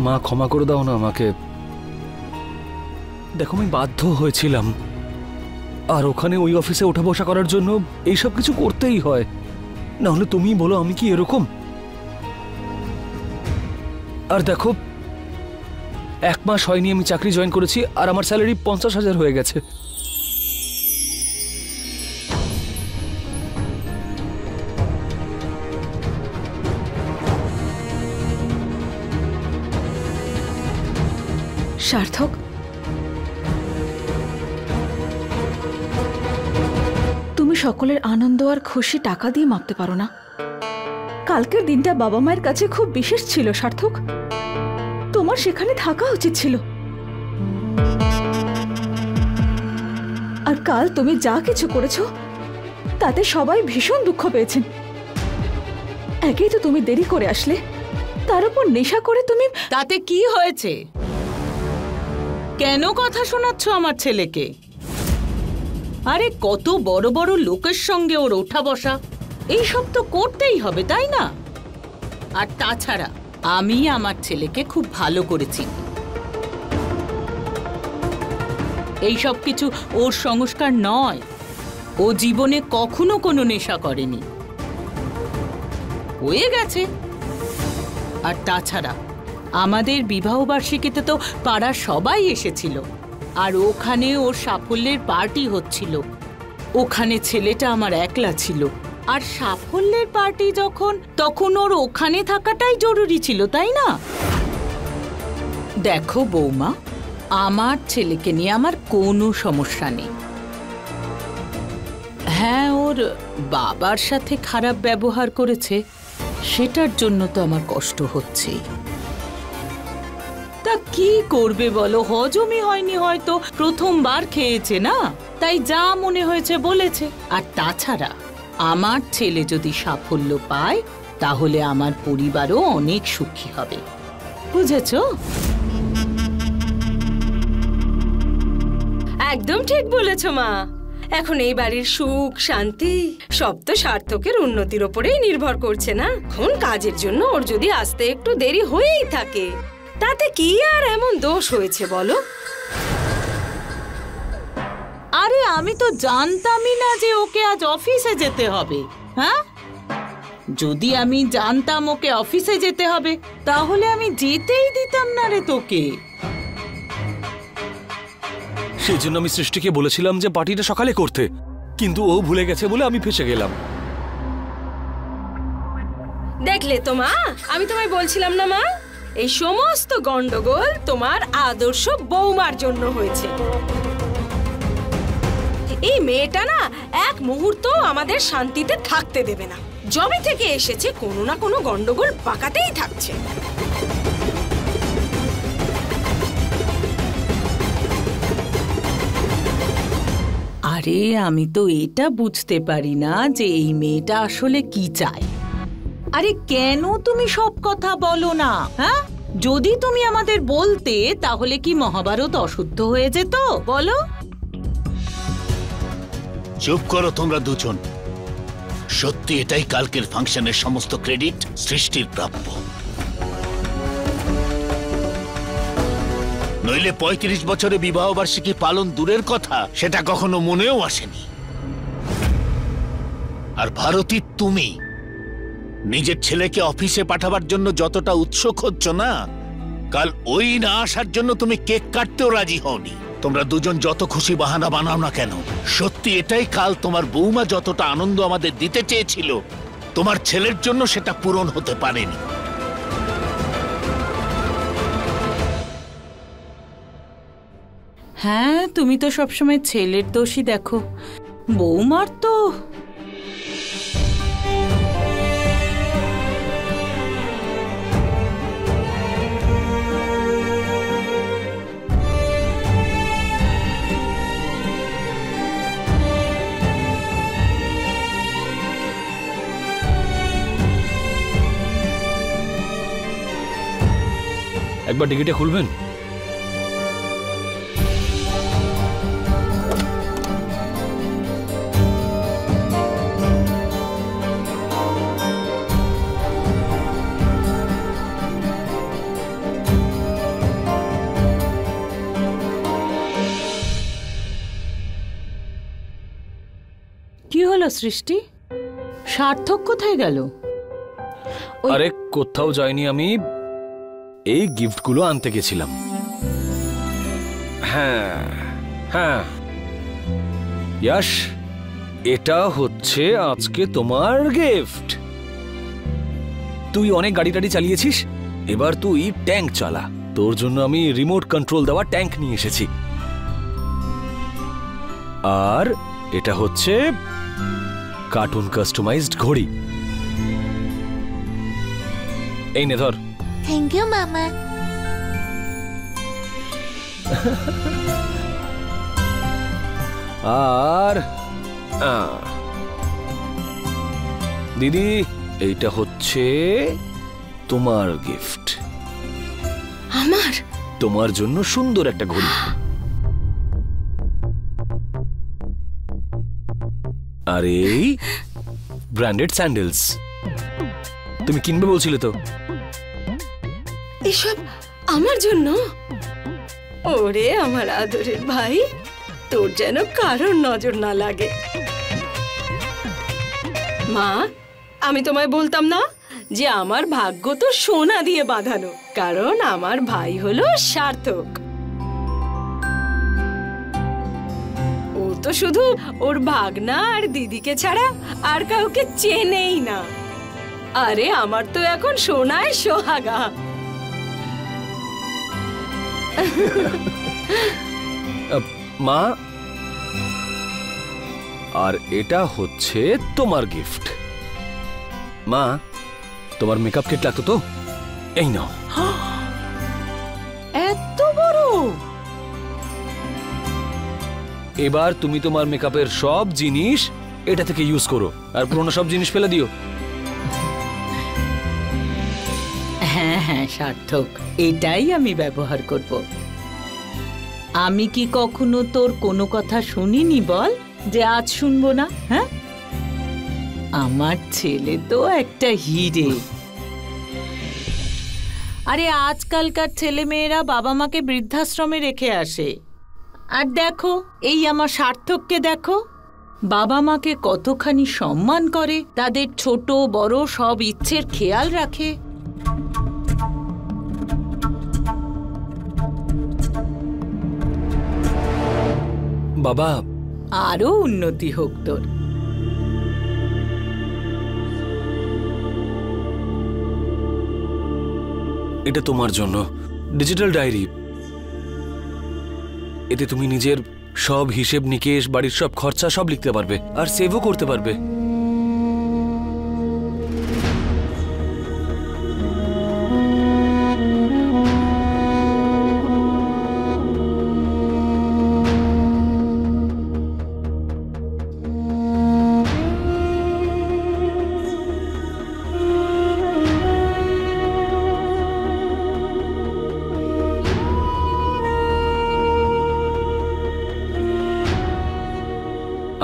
মা ক্ষমা করে দাও না আমাকে। দেখো আমি বাধ্য হয়েছিলাম, আর ওখানে ওই অফিসে ওঠা বসা করার জন্য এইসব কিছু করতেই হয়, না হলে তুমিই বলো আমি কি এরকম? আর দেখো 1 মাস হয়নি আমি চাকরি জয়েন করেছি, আর আমার স্যালারি 50,000 হয়ে গেছে। সার্থক, তুমি সকলের আনন্দ আর খুশি টাকা দিয়ে মাপতে পারো না। কালকের দিনটা বাবা মায়ের কাছে খুব বিশেষ ছিল সার্থক, তোমার সেখানে থাকা উচিত ছিল। আর কাল তুমি যা কিছু করেছো তাতে সবাই ভীষণ দুঃখ পেয়েছেন। একেই তো তুমি দেরি করে আসলে, তার উপর নেশা করে তুমি। তাতে কি হয়েছে? কেন কথা শোনাচ্ছ আমার ছেলেকে? আরে কত বড় বড় লোকের সঙ্গে ওর ওঠা বসা, এইসব তো করতেই হবে, তাই না? আর তাছাড়া আমি আমার ছেলেকে খুব ভালো করেছি। এইসব কিছু ওর সংস্কার নয়। ও জীবনে কখনো কোনো নেশা করেনি, হয়ে গেছে। আর তাছাড়া আমাদের বিবাহবার্ষিকীতে তো পাড়ার সবাই এসেছিল, আর ওখানে ওর সাফল্যের পার্টি হচ্ছিল। ওখানে ছেলেটা আমার একলা ছিল, আর সাফল্যের পার্টি যখন, তখন ওর ওখানে থাকাটাই জরুরি ছিল, তাই না? দেখো বৌমা, আমার ছেলেকে নিয়ে আমার কোনো সমস্যা নেই। হ্যাঁ, ওর বাবার সাথে খারাপ ব্যবহার করেছে, সেটার জন্য তো আমার কষ্ট হচ্ছেই। তা কি করবে বলো, হজমই হয়নি, হয়তো প্রথমবার খেয়েছে না, তাই যা মনে হয়েছে বলেছে। আর তাছাড়া আমার ছেলে যদি সাফল্য পায় তাহলে আমার পরিবারও অনেক সুখী হবে, বুঝেছো? একদম ঠিক বলেছ মা। এখন এই বাড়ির সুখ শান্তি সব তো সার্থকের উন্নতির ওপরেই নির্ভর করছে না। এখন কাজের জন্য ওর যদি আসতে একটু দেরি হয়েই থাকে, তাতে কি আর এমন দোষ হয়েছে বলো? আরে আমি তো জানতামই না যে ওকে আজ অফিসে যেতে হবে। হ্যাঁ, যদি আমি জানতাম ওকে অফিসে যেতে হবে তাহলে আমি যেতেই দিতাম না রে তোকে। সেই জন্য আমি সৃষ্টিকে বলেছিলাম যে পার্টিটা সকালে করতে, কিন্তু ও ভুলে গেছে বলে আমি ফেঁসে গেলাম। দেখলে তো মা, আমি তোমায় বলছিলাম না মা, এই সমস্ত গন্ডগোল তোমার আদর্শ বৌমার জন্য হয়েছে। এই মেয়েটা না এক মুহূর্ত আমাদের শান্তিতে থাকতে দেবে না। যবে থেকে এসেছে কোনো না কোনো গন্ডগোল পাকাতেই থাকছে। আরে আমি তো এটা বুঝতে পারি না যে এই মেয়েটা আসলে কি চায়। আরে কেন তুমি সব কথা বলো না? হ্যাঁ, যদি তুমি আমাদের বলতে তাহলে কি মহাভারত অশুদ্ধ হয়ে যেত বলো? চুপ করো তোমরা দুজন। সত্যি এটাই কালকের ফাংশনের সমস্ত ক্রেডিট সৃষ্টির প্রাপ্য, নইলে 35 বছরে বিবাহবার্ষিকী পালন দূরের কথা, সেটা কখনো মনেও আসেনি। আর ভারতী, তুমি নিজের ছেলেকে অফিসে পাঠাবার জন্য যতটা উৎসুক হচ্ছ না, কাল ওই না আসার জন্য তুমি কেক কাটতেও রাজি হওনি। তোমরা দুজন যত খুশি বাহানা বানাও না কেন, সত্যি এটাই কাল তোমার বৌমা যতটা আনন্দ আমাদের দিতে চেয়েছিল, তোমার ছেলের জন্য সেটা পূরণ হতে পারেনি। হ্যাঁ, তুমি তো সবসময় ছেলের দোষই দেখো, বৌমার তো। একবার টিকিটে খুলবেন? সৃষ্টি? সার্থক কোথায় গেল? আরে কোথাও যাইনি, আমি এই গিফটগুলো আনতে গেছিলাম। হ্যাঁ হ্যাঁ ইয়াশ, এটা হচ্ছে আজকে তোমার গিফট। তুই অনেক গাড়ি টাড়ি চালিয়েছিস, এবার তুই ট্যাঙ্ক চালা। তোর জন্য আমি রিমোট কন্ট্রোল দেওয়া ট্যাঙ্ক নিয়ে এসেছি। আর এটা হচ্ছে কার্টুন কাস্টমাইজড ঘড়ি। এই নে ধর। থ্যাংক ইউ মামা। আর দিদি, এইটা হচ্ছে তোমার গিফট। আমার? তোমার জন্য সুন্দর একটা ঘড়ি। আর এই ব্র্যান্ডেড স্যান্ডেলস। তুমি কিনবে বলছিলে তো? এসব আমার জন্য? ওরে আমার আদরের ভাই, তোর যেন কারোর নজর না লাগে। মা, আমি তোমায় বলতাম না যে আমার ভাগ্য তো সোনা দিয়ে বাঁধানো, কারণ আমার ভাই হলো সার্থক। ও তো শুধু ওর ভাগনা আর দিদিকে ছাড়া আর কাউকে চেনেই না। আরে আমার তো এখন সোনায় সোহাগা। মা, আর এটা হচ্ছে তোমার গিফট। মা, তোমার মেকআপ কিট লাগতো তো? এই নাও। এত বড়! এবার তুমি তোমার মেকআপের সব জিনিস এটা থেকে ইউজ করো, আর পুরোনো সব জিনিস ফেলে দিও। হ্যাঁ হ্যাঁ সার্থক, এটাই আমি ব্যবহার করব। আমি কি কখনো তোর কোনো কথা শুনিনি বল, যে আজ শুনবো না? হ্যাঁ, আমার ছেলে তো একটা হিরে। আরে আজকালকার ছেলে মেয়েরা বাবা মাকে বৃদ্ধাশ্রমে রেখে আসে। আর দেখো, এই আমার সার্থককে দেখো, বাবা মাকে কতখানি সম্মান করে, তাদের ছোট বড় সব ইচ্ছের খেয়াল রাখে। বাবা, আরো উন্নতি হোক তোর। এটা তোমার জন্য ডিজিটাল ডায়েরি। এতে তুমি নিজের সব হিসেব নিকেশ, বাড়ির সব খরচা সব লিখতে পারবে, আর সেভও করতে পারবে।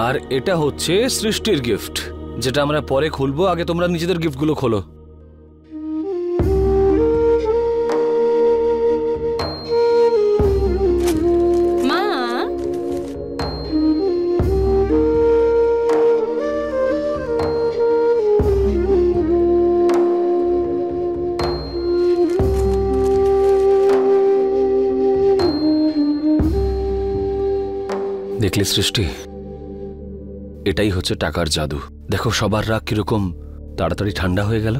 আর এটা হচ্ছে সৃষ্টির গিফট, যেটা আমরা পরে খুলবো। আগে তোমরা নিজেদের গিফটগুলো খোলো। মা, দেখলে সৃষ্টি, এটাই হচ্ছে টাকার জাদু। দেখো সবার রাগ কিরকম তাড়াতাড়ি ঠান্ডা হয়ে গেল।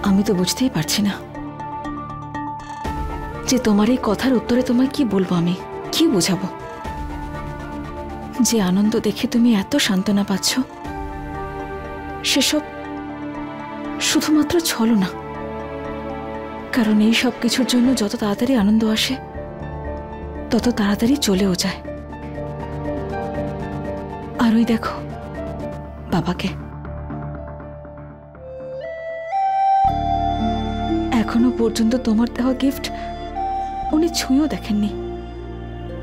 আমি তো বুঝতেই পারছি না যে তোমার এই কথার উত্তরে তোমায় কি বলবো, আমি কি বোঝাবো। যে আনন্দ দেখে তুমি এত সান্ত্বনা পাচ্ছ, সেসব শুধুমাত্র ছলনা। কারণ এই সব কিছুর জন্য যত তাড়াতাড়ি আনন্দ আসে, তত তাড়াতাড়ি চলেও যায়। আর ওই দেখো বাবাকে, এখনো পর্যন্ত তোমার দেওয়া গিফট উনি ছুঁয়েও দেখেননি।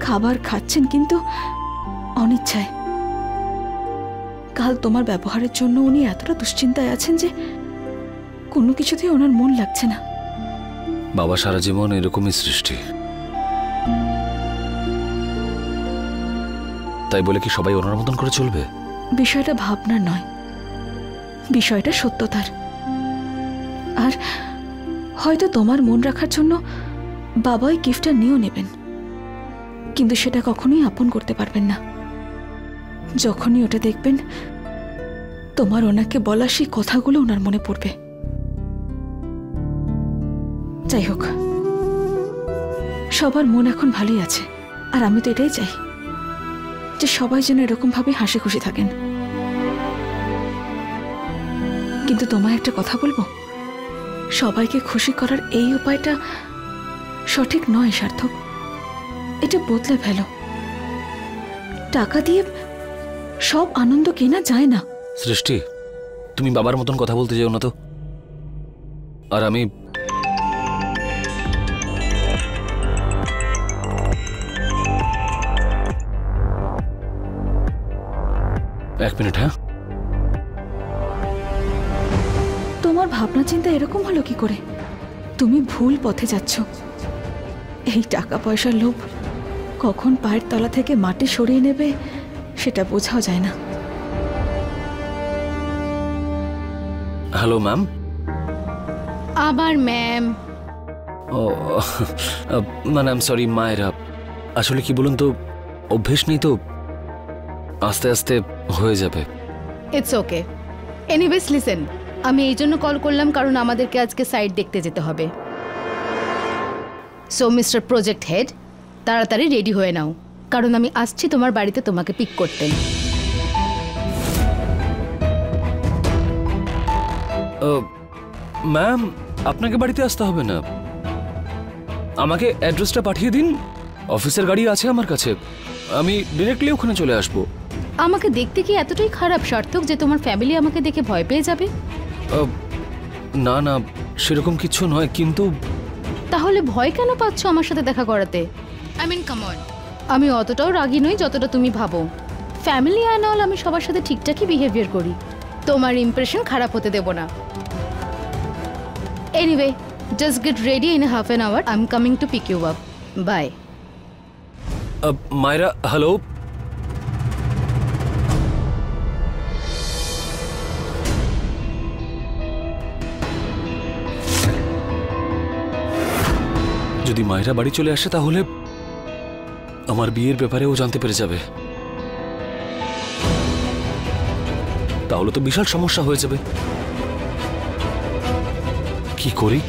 খাবার খাচ্ছেন কিন্তু অনিচ্ছায়। কাল তোমার ব্যবহারের জন্য উনি এতটা দুশ্চিন্তায় আছেন যে কোনো কিছুতেই ওনার মন লাগছে না। বাবা সারা জীবন এরকমই সৃষ্টি। তাই বলে কি সবাই ওনার মতন করে চলবে? বিষয়টা ভাবনার নয়, বিষয়টা সত্যতার। আর হয়তো তোমার মন রাখার জন্য বাবা ওই গিফটটা নিয়েও নেবেন, কিন্তু সেটা কখনোই আপন করতে পারবেন না। যখনই ওটা দেখবেন, তোমার ওনাকে বলা সেই কথাগুলো ওনার মনে পড়বে। যাই হোক, সবার মন এখন ভালোই আছে, আর আমি তো এটাই চাই যে সবাই যেন এরকম ভাবে হাসি খুশি থাকেন। কিন্তু তোমায় একটা কথা বলবো, সবাইকে খুশি করার এই উপায়টা সঠিক নয় সার্থক। এটা বদলে ফেলো। টাকা দিয়ে সব আনন্দ কেনা যায় না। সৃষ্টি, তুমি বাবার মতন কথা বলতে যেও না তো। আর আমি এক মিনিট। হ্যাঁ, তোমার ভাবনা চিন্তা এরকম হলো কি করে? তুমি ভুল পথে যাচ্ছ। এই টাকা পয়সার লোভ কখন পায়ের তলা থেকে মাটি সরিয়ে নেবে সেটা বোঝাও যায় না। Hello ma'am. আবার ম্যাম? ও মানে আই এম সরি মায়েরা, আসলে কি বলুন তো, অভ্যেস নেই তো, আস্তে আস্তে হয়ে যাবে। It's okay. এনিওয়েজ লিসেন, আমি এই জন্য কল করলাম কারণ আমাদেরকে আজকে সাইট দেখতে যেতে হবে। সো মিস্টার প্রজেক্ট হেড, তাড়াতাড়ি রেডি হয়ে নাও, কারণ আমি আসছি তোমার বাড়িতে তোমাকে পিক করতে। ম্যাম, আপনাকে বাড়িতে আসতে হবে না, আমাকে অ্যাড্রেসটা পাঠিয়ে দিন, অফিসের গাড়ি আছে আমার কাছে, আমি ডিরেক্টলি ওখানে চলে আসবো। আমাকে দেখতে কি এতটাই খারাপ সার্থক যে তোমার ফ্যামিলি আমাকে দেখে ভয় পেয়ে যাবে? না না, সেরকম কিছু নয়, কিন্তু তাহলে ভয় কেন পাচ্ছ আমার সাথে দেখা করাতে? আই মিন কাম অন, আমি অতটাও রাগী নই যতটা তুমি ভাবো। ফ্যামিলি অ্যান্ড অল, আমি সবার সাথে ঠিকঠাকই বিহেভিয়ার করি, তোমার ইমপ্রেশন খারাপ হতে দেব না। Anyway, just get ready, in half an hour I am coming to pick you up. Bye. মায়েরা, হ্যালো। যদি মায়েরা বাড়ি চলে আসে তাহলে আমার বিয়ের ব্যাপারে ও জানতে পেরে যাবে, তাহলে তো বিশাল সমস্যা হয়ে যাবে। কি করি?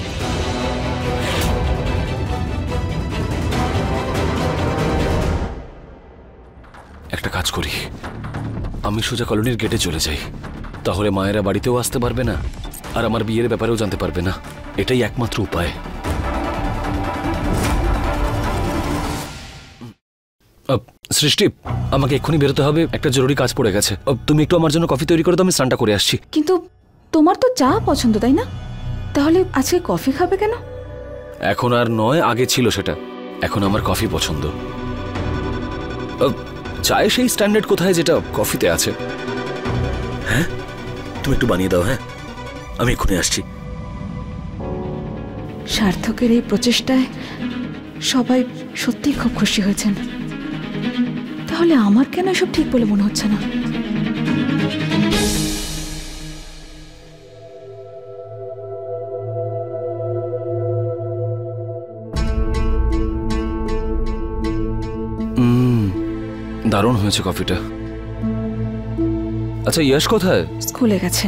একটা কাজ করি, আমি সোজা কলোনির গেটে চলে যাই, তাহলে মায়েরা বাড়িতেও আসতে পারবে না আর আমার বিয়ের ব্যাপারেও জানতে পারবে না। এটাই একমাত্র উপায়। সৃষ্টি, আমাকে এক্ষুনি বেরোতে হবে, একটা জরুরি কাজ পড়ে গেছে। তুমি একটু আমার জন্য কফি তৈরি করে দাও, আমি স্নানটা করে আসছি। কিন্তু তোমার তো চা পছন্দ, তাই না? তাহলে আজকে কফি খাবে কেন? এখন আর নয়, আগে ছিল সেটা, এখন আমার কফি পছন্দ। চায়ে সেই স্ট্যান্ডার্ড কোথায় যেটা কফিতে আছে। হ্যাঁ, তুমি একটু বানিয়ে দাও। হ্যাঁ, আমি এক্ষুনি আসছি। সার্থকের এই প্রচেষ্টায় সবাই সত্যিই খুব খুশি হয়েছেন, তাহলে আমার কেন এসব ঠিক বলে মনে হচ্ছে না? দারুণ হয়েছে কফিটা। আচ্ছা, ইয়াশ কোথায়? স্কুলে গেছে।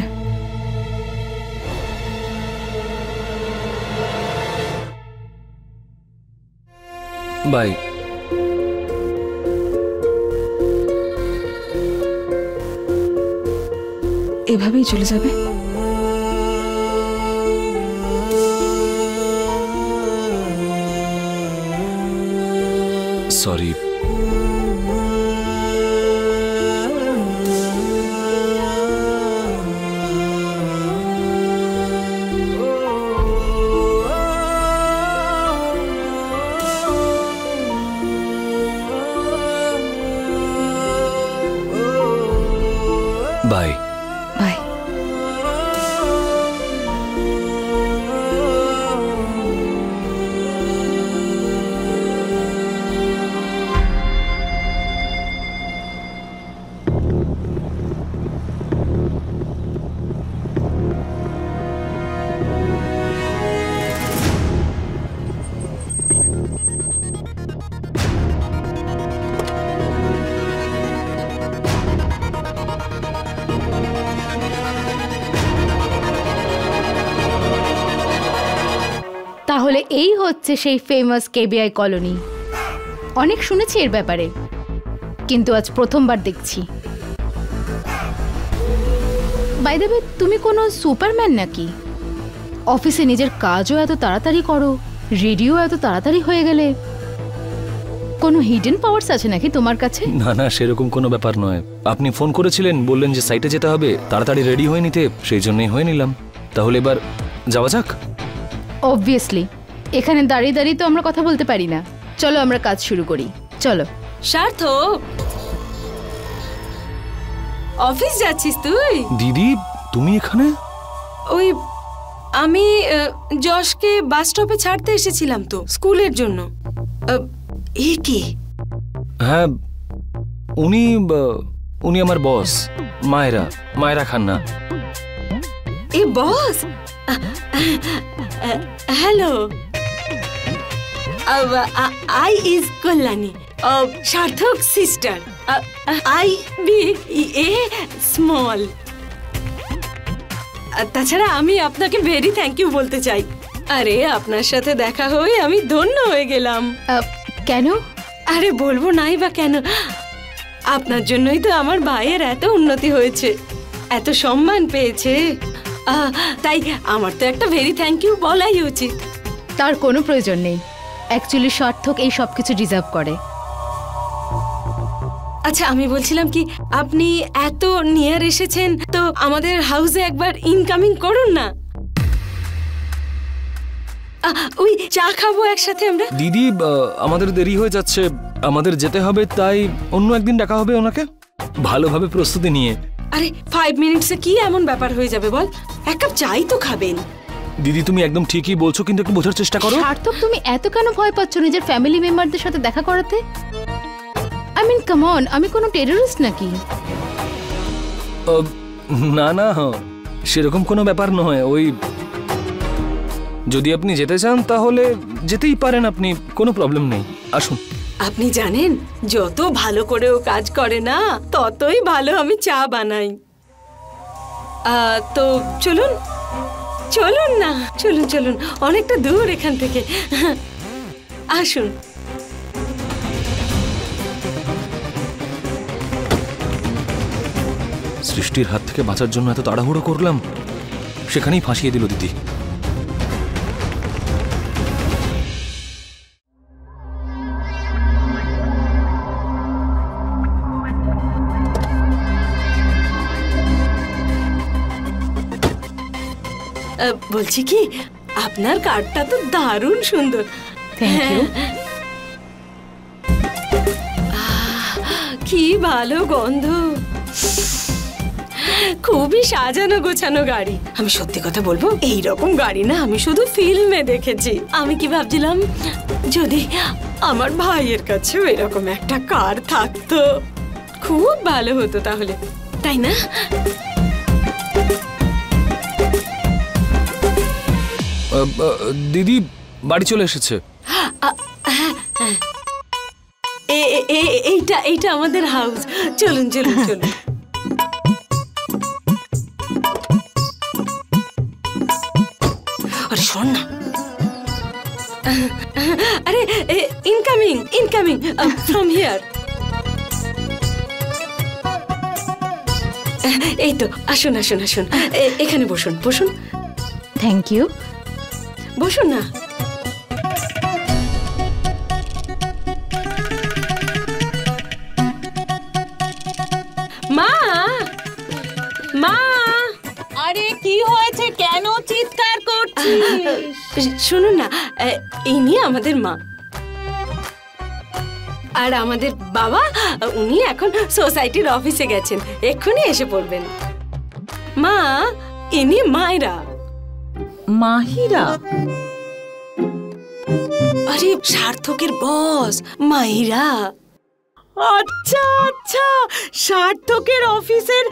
বাই। এভাবেই চলে যাবে? সরি। বাই। বাই। তাহলে এই হচ্ছে সেই ফেমাস কেবিআই কলোনি। অনেক শুনেছি এর ব্যাপারে, কিন্তু আজ প্রথমবার দেখছি। বাই দ্য ওয়ে, তুমি কোনো সুপারম্যান নাকি? অফিসে নিজের কাজও এত তাড়াতাড়ি করো, রেডিও এত তাড়াতাড়ি হয়ে গেলে, কোনো হিডেন পাওয়ার্স আছে নাকি তোমার কাছে? না না, সেরকম কোনো ব্যাপার নয়। আপনি ফোন করেছিলেন, বললেন যে সাইটে যেতে হবে, তাড়াতাড়ি রেডি হয়ে নিতে, সেই জন্যই হয়ে নিলাম। তাহলে এবার যাওয়া যাক। অবভিয়াসলি, এখানে দাঁড়িয়ে দাঁড়িয়ে তো আমরা কথা বলতে পারি না। চলো আমরা কাজ শুরু করি, চলো। সার্থক, অফিস যাচ্ছিস তুই? দিদি, তুমি এখানে? ওই আমি যশকে বাস স্টপে ছাড়তে এসেছিলাম তো, স্কুলের জন্য। এ কি? হ্যাঁ, উনি আমার বস, মায়রা খান্না। এ বস? হ্যালো, আই ইজ কল্যাণী, সার্থক sister, I big a small. তাছাড়া আমি আপনাকে ভেরি থ্যাংক ইউ বলতে চাই। আরে, আপনার সাথে দেখা হয়ে আমি ধন্য হয়ে গেলাম। কেন? আরে বলবো নাই বা কেন, আপনার জন্যই তো আমার ভাইয়ের এত উন্নতি হয়েছে, এত সম্মান পেয়েছে। তাই আমার তো একটা ভেরি থ্যাংক ইউ বলাই উচিত। তার কোনো প্রয়োজন নেই। অ্যাকচুয়ালি সার্থক এই সব কিছু ডিজার্ভ করে। আচ্ছা, আমি বলছিলাম কি, আপনি এত নিয়ার এসেছেন তো আমাদের হাউসে একবার ইনকামিং করুন না। ওই চা খাবো একসাথে আমরা। দিদি, আমাদের দেরি হয়ে যাচ্ছে, আমাদের যেতে হবে, তাই অন্য একদিন ডাকা হবে ওনাকে, ভালোভাবে প্রস্তুতি নিয়ে। আরে 5 মিনিটসে কি এমন ব্যাপার হয়ে যাবে বল? এক কাপ চাই তো খাবেন। দিদি, তুমি একদম ঠিকই বলছো, কিন্তু একটু বোঝার চেষ্টা করো। সার্থক, তুমি এত কেন ভয় পাচ্ছ নিজের ফ্যামিলি মেম্বারদের সাথে দেখা করাতে? আই মিন কাম অন, আমি কোনো টেররিস্ট নাকি? না না, সেরকম কোনো ব্যাপার নয়। ওই, যদি আপনি যেতে চান তাহলে যেতেই পারেন, আপনি, কোনো প্রবলেম নেই, আসুন। আপনি জানেন, যত ভালো করে ও কাজ করে না, ততই ভালো আমি চা বানাই। তো চলুন চলুন না, চলুন চলুন, অনেকটা দূর এখান থেকে, আসুন। সৃষ্টির হাত থেকে বাঁচার জন্য এত তাড়াহুড়ো করলাম, সেখানেই ফাঁসিয়ে দিল দিদি। বলছি কি, আপনার কার্ডটা তো দারুণ সুন্দর। Thank you. কি ভালো গন্ধ, খুবই সাজানো গোছানো গাড়ি। আমি সত্যি কথা বলবো, এই রকম গাড়ি না আমি শুধু ফিল্মে দেখেছি। আমি কি ভাবছিলাম, যদি আমার ভাইয়ের কাছেও এরকম একটা কার থাকতো, খুব ভালো হতো তাহলে, তাই না? দিদি বাড়ি চলে এসেছে। এইটা আমাদের হাউস। চলুন চলুন চলুন। আরে শোন না, আরে ইনকামিং ফ্রম হিয়ার। এই তো, আসুন আসুন আসুন, এখানে বসুন বসুন। Thank you. বসুন না। মা, মা, আরে কি হয়েছে, কেন চিৎকার করছিস? শুনুন না, ইনি আমাদের মা, আর আমাদের বাবা, উনি এখন সোসাইটির অফিসে গেছেন, এক্ষুনি এসে পড়বেন। মা, ইনি মায়রা। মাহিরা? আরে সার্থকের বস মাহিরা। আচ্ছা আচ্ছা, সার্থকের অফিসের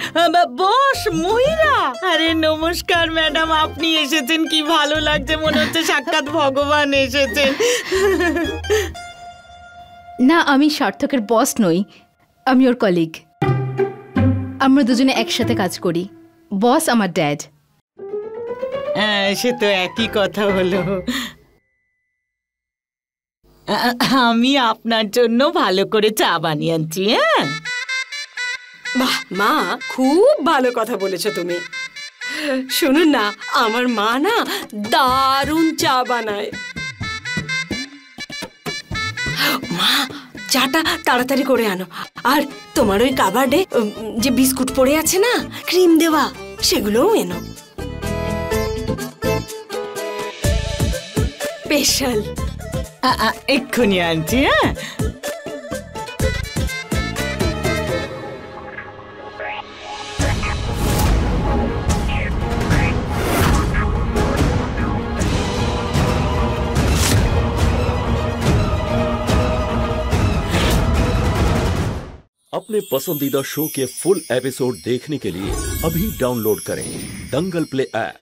বস মহিরা। আরে নমস্কার ম্যাডাম, আপনি এসেছেন, কি ভালো লাগছে, মনে হচ্ছে সাক্ষাৎ ভগবান এসেছেন। না, আমি সার্থকের বস নই, আমি ওর কলিগ। আমরা দুজনে একসাথে কাজ করি। বস আমার ড্যাড। হ্যাঁ, সে তো একই কথা হলো। আমি আপনার জন্য ভালো করে চা বানিয়ে আনছি। হ্যাঁ, বাহ মা, খুব ভালো কথা বলেছো তুমি। শুনুন না, আমার মা না দারুণ চা বানায়। মা, চাটা তাড়াতাড়ি করে আনো। আর তোমার ওই কাবার্ডে যে বিস্কুট পড়ে আছে না, ক্রিম দেওয়া, সেগুলোও এনো। স্পেশাল। এক্ষুনি আনছি। হ্যাঁ, अपने पसंदीदा शो के फुल एपिसोड देखने के लिए अभी डाउनलोड करें दंगल प्ले ऐप।